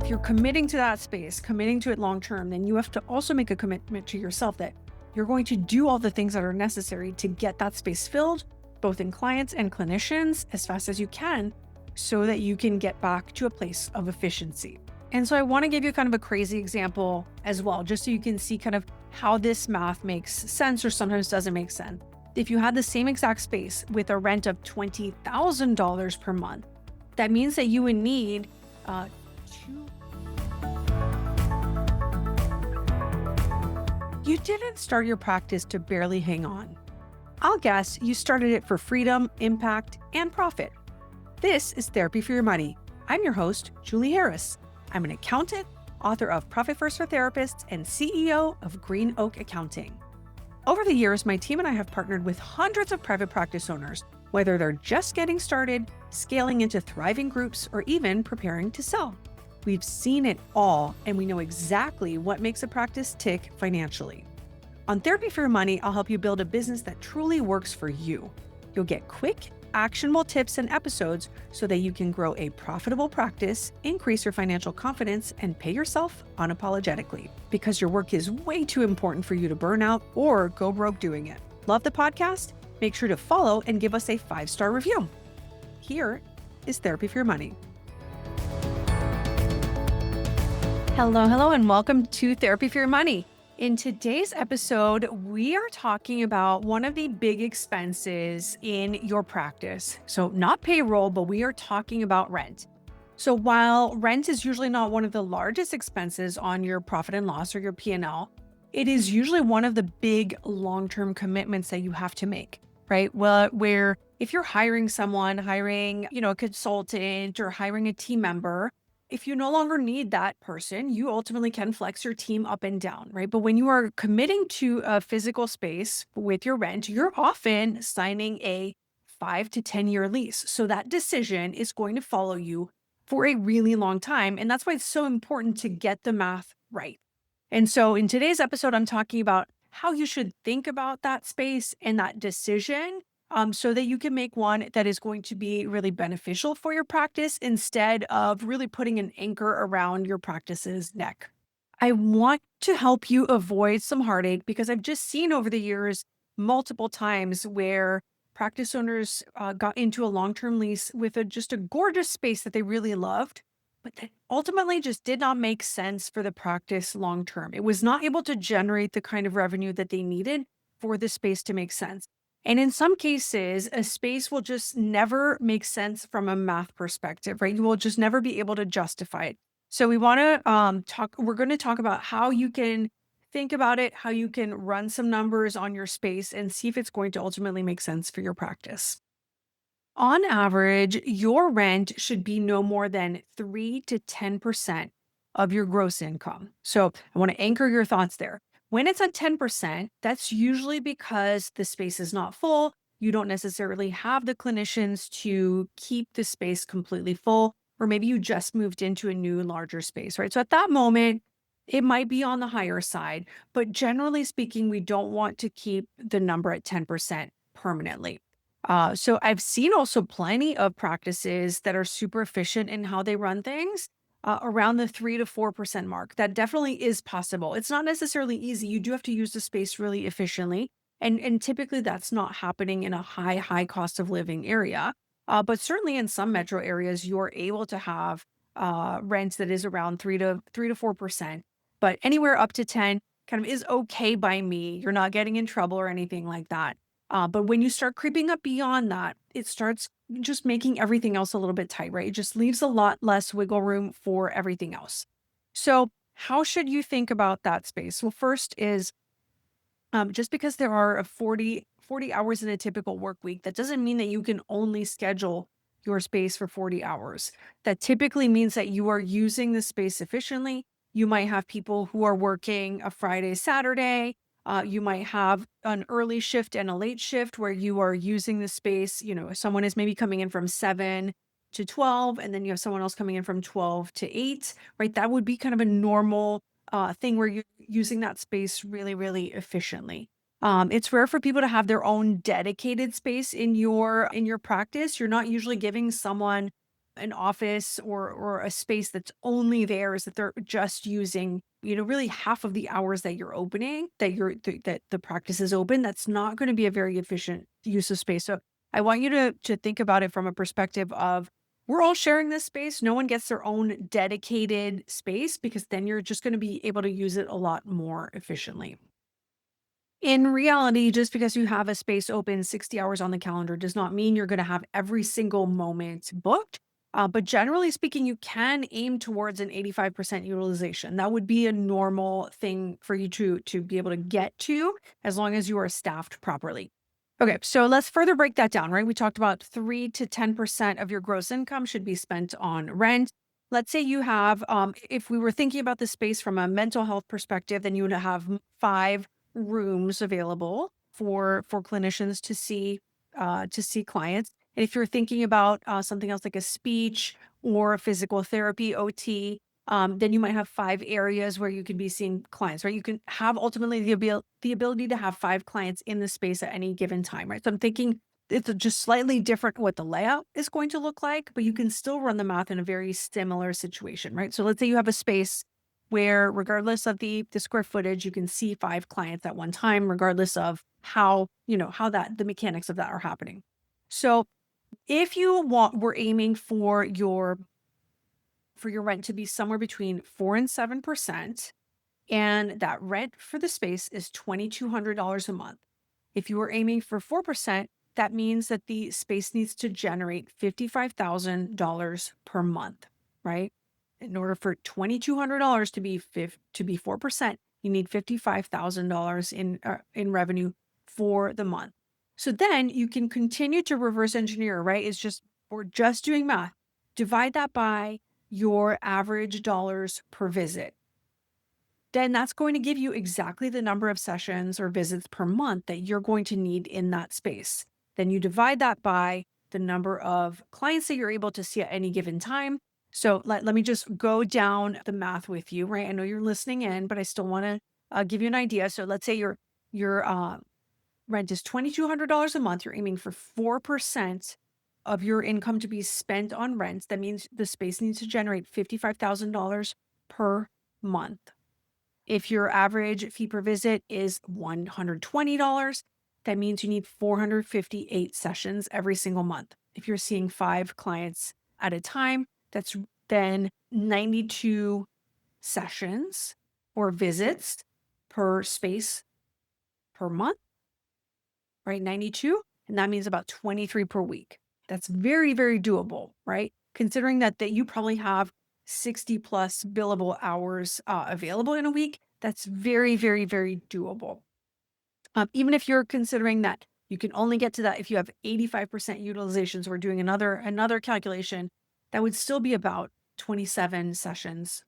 if you're committing to that space, committing to it long term, then you have to also make a commitment to yourself that you're going to do all the things that are necessary to get that space filled, both in clients and clinicians, as fast as you can, so that you can get back to a place of efficiency. And so I want to give you kind of a crazy example as well, just so you can see kind of how this math makes sense or sometimes doesn't make sense. If you had the same exact space with a rent of $20,000 per month, that means that you would need two. You didn't start your practice to barely hang on. I'll guess you started it for freedom, impact, and profit. This is Therapy for Your Money. I'm your host, Julie Harris. I'm an accountant, author of Profit First for Therapists, and CEO of Green Oak Accounting. Over the years, my team and I have partnered with hundreds of private practice owners, whether they're just getting started, scaling into thriving groups, or even preparing to sell. We've seen it all, and we know exactly what makes a practice tick financially. On Therapy for Your Money, I'll help you build a business that truly works for you. You'll get quick, actionable tips and episodes so that you can grow a profitable practice, increase your financial confidence, and pay yourself unapologetically, because your work is way too important for you to burn out or go broke doing it. Love the podcast? Make sure to follow and give us a 5-star review. Here is Therapy for Your Money. Hello, and welcome to Therapy for Your Money. In today's episode, we are talking about one of the big expenses in your practice. So not payroll, but we are talking about rent. So while rent is usually not one of the largest expenses on your profit and loss or your P&L, it is usually one of the big long-term commitments that you have to make, right? Well, where if you're hiring someone, a consultant or hiring a team member, if you no longer need that person, you ultimately can flex your team up and down, right? But when you are committing to a physical space with your rent, you're often signing a 5 to 10-year lease. So that decision is going to follow you for a really long time. And that's why it's so important to get the math right. And so in today's episode, I'm talking about how you should think about that space and that decision so that you can make one that is going to be really beneficial for your practice instead of really putting an anchor around your practice's neck. I want to help you avoid some heartache because I've just seen over the years multiple times where practice owners got into a long-term lease with just a gorgeous space that they really loved, but that ultimately just did not make sense for the practice long-term. It was not able to generate the kind of revenue that they needed for the space to make sense. And in some cases, a space will just never make sense from a math perspective, right? You will just never be able to justify it. So we're going to talk about how you can think about it, how you can run some numbers on your space and see if it's going to ultimately make sense for your practice. On average, your rent should be no more than 3 to 10% of your gross income. So I want to anchor your thoughts there. When it's at 10%, that's usually because the space is not full. You don't necessarily have the clinicians to keep the space completely full, or maybe you just moved into a new, larger space, right? So at that moment, it might be on the higher side, but generally speaking, we don't want to keep the number at 10% permanently. So I've seen also plenty of practices that are super efficient in how they run things around the 3 to 4% mark. That definitely is possible. It's not necessarily easy. You do have to use the space really efficiently. And typically that's not happening in a high cost of living area. But certainly in some metro areas, you're able to have rent that is around 3 to 4%. But anywhere up to 10 kind of is okay by me. You're not getting in trouble or anything like that. But when you start creeping up beyond that, it starts just making everything else a little bit tight, right? It just leaves a lot less wiggle room for everything else. So how should you think about that space? Well, first is just because there are 40 hours in a typical work week, that doesn't mean that you can only schedule your space for 40 hours. That typically means that you are using the space efficiently. You might have people who are working a Friday, Saturday. You might have an early shift and a late shift where you are using the space. Someone is maybe coming in from 7 to 12, and then you have someone else coming in from 12 to 8, right? That would be kind of a normal thing where you're using that space really, really efficiently. It's rare for people to have their own dedicated space in your practice. You're not usually giving someone an office or a space that's only theirs that they're just using, really half of the hours that you're opening, that the practice is open, that's not going to be a very efficient use of space. So I want you to think about it from a perspective of we're all sharing this space. No one gets their own dedicated space because then you're just going to be able to use it a lot more efficiently. In reality, just because you have a space open 60 hours on the calendar does not mean you're going to have every single moment booked. But generally speaking, you can aim towards an 85% utilization. That would be a normal thing for you to be able to get to as long as you are staffed properly. Okay, so let's further break that down, right? We talked about 3 to 10% of your gross income should be spent on rent. Let's say you have, if we were thinking about the space from a mental health perspective, then you would have 5 rooms available for clinicians to see clients. And if you're thinking about something else like a speech or a physical therapy OT, then you might have 5 areas where you can be seeing clients, right? You can have ultimately the ability to have 5 clients in the space at any given time, right? So I'm thinking it's just slightly different what the layout is going to look like, but you can still run the math in a very similar situation, right? So let's say you have a space where regardless of the square footage, you can see 5 clients at one time, regardless of how that the mechanics of that are happening. So if we're aiming for your rent to be somewhere between 4 and 7%, and that rent for the space is $2,200 a month. If you are aiming for 4%, that means that the space needs to generate $55,000 per month, right? In order for $2,200 to be 4%, you need $55,000 in revenue for the month. So then you can continue to reverse engineer, right? We're just doing math. Divide that by your average dollars per visit. Then that's going to give you exactly the number of sessions or visits per month that you're going to need in that space. Then you divide that by the number of clients that you're able to see at any given time. So let me just go down the math with you, right? I know you're listening in, but I still want to give you an idea. So let's say your rent is $2,200 a month. You're aiming for 4% of your income to be spent on rent. That means the space needs to generate $55,000 per month. If your average fee per visit is $120, that means you need 458 sessions every single month. If you're seeing 5 clients at a time, that's then 92 sessions or visits per space per month, right? 92. And that means about 23 per week. That's very, very doable, right? Considering that you probably have 60 plus billable hours available in a week, that's very, very, very doable. Even if you're considering that you can only get to that if you have 85% utilization, so we're doing another calculation, that would still be about 27 sessions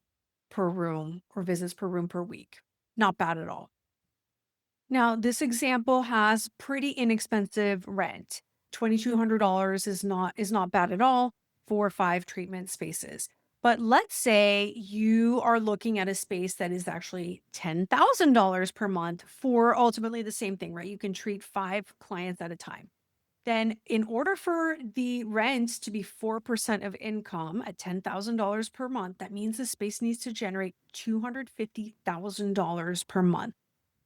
per room or visits per room per week. Not bad at all. Now, this example has pretty inexpensive rent. $2,200 is not bad at all for 5 treatment spaces. But let's say you are looking at a space that is actually $10,000 per month for ultimately the same thing, right? You can treat 5 clients at a time. Then in order for the rent to be 4% of income at $10,000 per month, that means the space needs to generate $250,000 per month.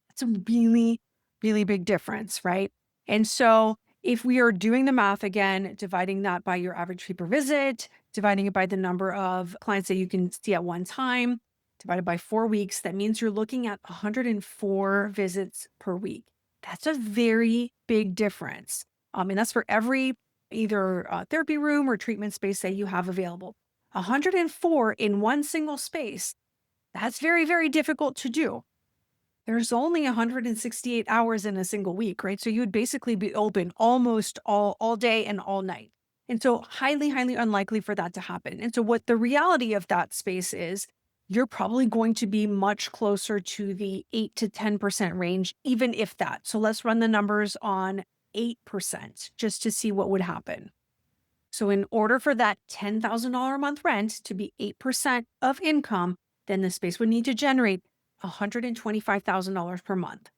It's a really, really big difference, right? And so if we are doing the math again, dividing that by your average fee per visit, dividing it by the number of clients that you can see at one time, divided by 4 weeks, that means you're looking at 104 visits per week. That's a very big difference. And that's for every either therapy room or treatment space that you have available. 104 in one single space, that's very, very difficult to do. There's only 168 hours in a single week, right? So you'd basically be open almost all day and all night. And so highly, highly unlikely for that to happen. And so what the reality of that space is, you're probably going to be much closer to the 8 to 10% range, even if that. So let's run the numbers on 8% just to see what would happen. So in order for that $10,000 a month rent to be 8% of income, then the space would need to generate $125,000 per month.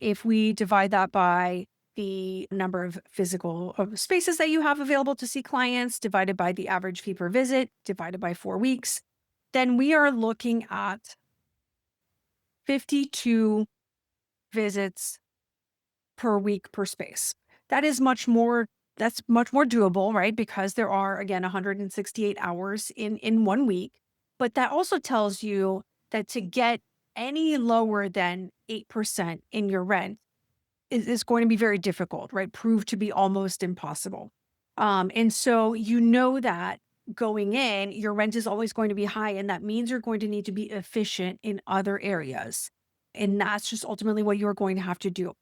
If we divide that by the number of physical spaces that you have available to see clients, divided by the average fee per visit, divided by 4 weeks, then we are looking at 52 visits per week per space. That is that's much more doable, right? Because there are, again, 168 hours in 1 week. But that also tells you that to get any lower than 8% in your rent is going to be very difficult, right? Prove to be almost impossible. And so you know that going in, your rent is always going to be high. And that means you're going to need to be efficient in other areas. And that's just ultimately what you're going to have to do.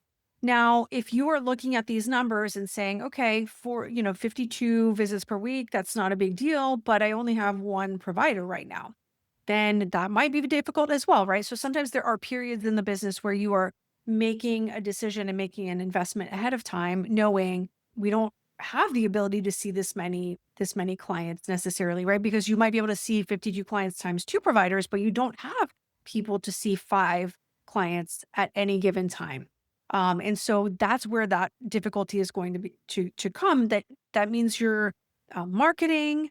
Now, if you are looking at these numbers and saying, okay, for 52 visits per week, that's not a big deal, but I only have one provider right now, then that might be difficult as well, right? So sometimes there are periods in the business where you are making a decision and making an investment ahead of time, knowing we don't have the ability to see this many clients necessarily, right? Because you might be able to see 52 clients times two providers, but you don't have people to see 5 clients at any given time. And so that's where that difficulty is going to be to come. That means your marketing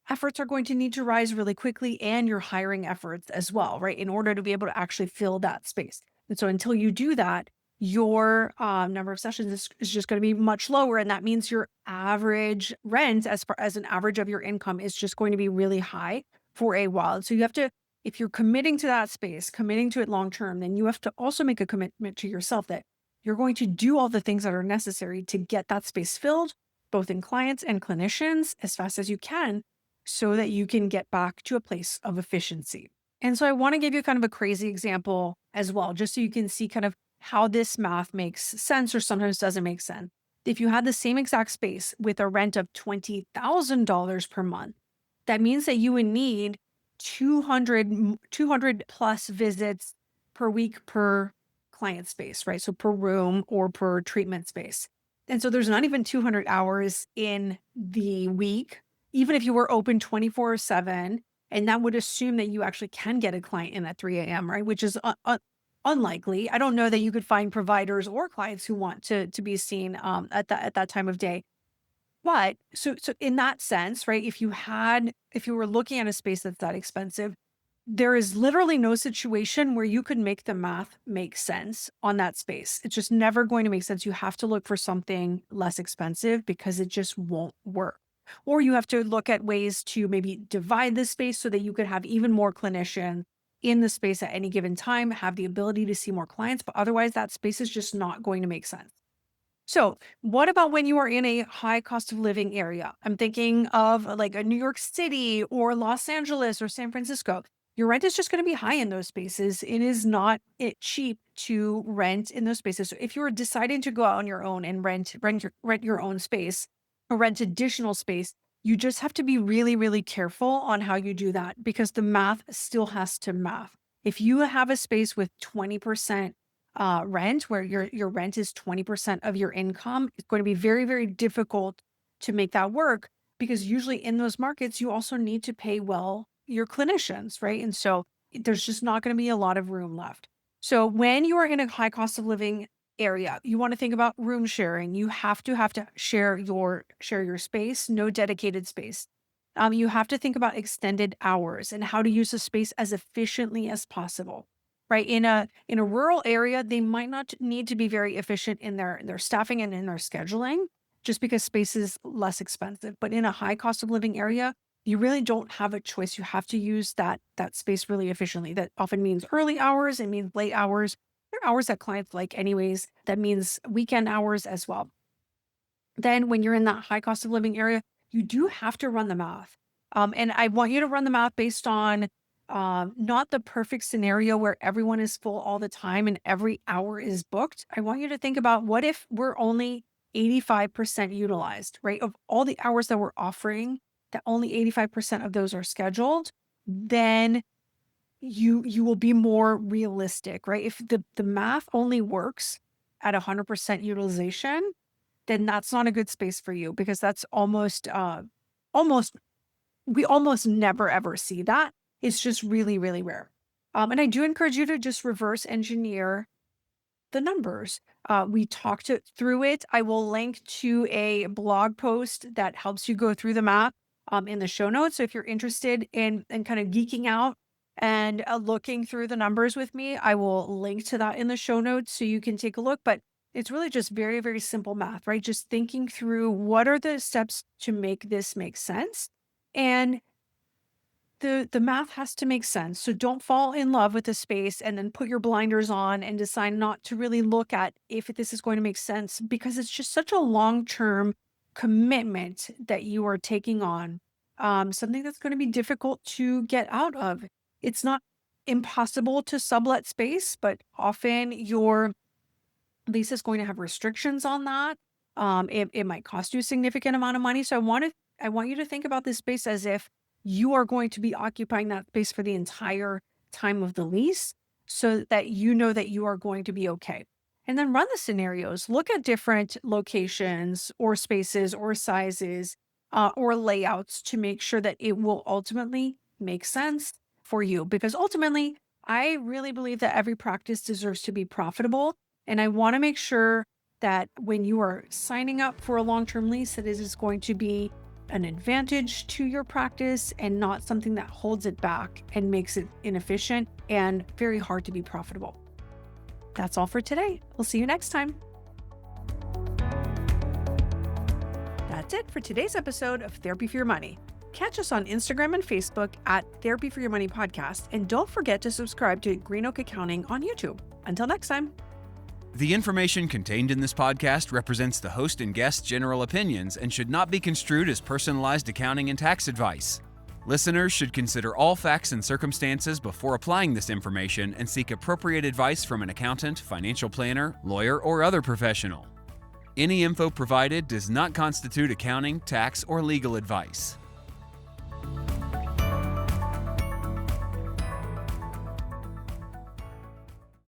efforts are going to need to rise really quickly, and your hiring efforts as well, right? In order to be able to actually fill that space. And so until you do that, your number of sessions is just going to be much lower. And that means your average rent, as far as an average of your income, is just going to be really high for a while. So you have to, if you're committing to that space, committing to it long term, then you have to also make a commitment to yourself that you're going to do all the things that are necessary to get that space filled, both in clients and clinicians, as fast as you can, so that you can get back to a place of efficiency. And so I want to give you kind of a crazy example as well, just so you can see kind of how this math makes sense or sometimes doesn't make sense. If you had the same exact space with a rent of $20,000 per month, that means that you would need 200 plus visits per week per client space, right? So per room or per treatment space. And so there's not even 200 hours in the week, even if you were open 24/7. And that would assume that you actually can get a client in at 3 a.m., right? Which is unlikely. I don't know that you could find providers or clients who want to be seen at that time of day. But so in that sense, right? If you were looking at a space that's that expensive, there is literally no situation where you could make the math make sense on that space. It's just never going to make sense. You have to look for something less expensive because it just won't work. Or you have to look at ways to maybe divide the space so that you could have even more clinicians in the space at any given time, have the ability to see more clients, but otherwise that space is just not going to make sense. So, what about when you are in a high cost of living area? I'm thinking of like a New York City or Los Angeles or San Francisco. Your rent is just going to be high in those spaces. It is not cheap to rent in those spaces. So if you're deciding to go out on your own and rent your own space or rent additional space, you just have to be really, really careful on how you do that because the math still has to math. If you have a space with 20% rent, where your rent is 20% of your income, it's going to be very, very difficult to make that work because usually in those markets, you also need to pay well your clinicians, right? And so there's just not going to be a lot of room left. So when you are in a high cost of living area, you want to think about room sharing. You have to share your space, no dedicated space. You have to think about extended hours and how to use the space as efficiently as possible. Right. In a rural area, they might not need to be very efficient in their staffing and in their scheduling just because space is less expensive. But in a high cost of living area, you really don't have a choice. You have to use that space really efficiently. That often means early hours, it means late hours. There are hours that clients like anyways. That means weekend hours as well. Then when you're in that high cost of living area, you do have to run the math. And I want you to run the math based on not the perfect scenario where everyone is full all the time and every hour is booked. I want you to think about what if we're only 85% utilized, right? Of all the hours that we're offering, that only 85% of those are scheduled, then you will be more realistic, right? If the math only works at 100% utilization, then that's not a good space for you because that's almost we almost never ever see that. It's just really, really rare. And I do encourage you to just reverse engineer the numbers. We talked through it. I will link to a blog post that helps you go through the math in the show notes. So if you're interested in kind of geeking out and looking through the numbers with me, I will link to that in the show notes so you can take a look. But it's really just very, very simple math, right? Just thinking through what are the steps to make this make sense. And the math has to make sense. So don't fall in love with the space and then put your blinders on and decide not to really look at if this is going to make sense, because it's just such a long-term commitment that you are taking on. Something that's going to be difficult to get out of. It's not impossible to sublet space, but often your lease is going to have restrictions on that. It might cost you a significant amount of money. So I want you to think about this space as if you are going to be occupying that space for the entire time of the lease, so that you know that you are going to be okay. And then run the scenarios. Look at different locations or spaces or sizes or layouts to make sure that it will ultimately make sense for you. Because ultimately, I really believe that every practice deserves to be profitable. And I want to make sure that when you are signing up for a long-term lease, that it is going to be an advantage to your practice and not something that holds it back and makes it inefficient and very hard to be profitable. That's all for today. We'll see you next time. That's it for today's episode of Therapy for Your Money. Catch us on Instagram and Facebook at Therapy for Your Money Podcast. And don't forget to subscribe to Green Oak Accounting on YouTube. Until next time. The information contained in this podcast represents the host and guest's general opinions and should not be construed as personalized accounting and tax advice. Listeners should consider all facts and circumstances before applying this information and seek appropriate advice from an accountant, financial planner, lawyer, or other professional. Any info provided does not constitute accounting, tax, or legal advice.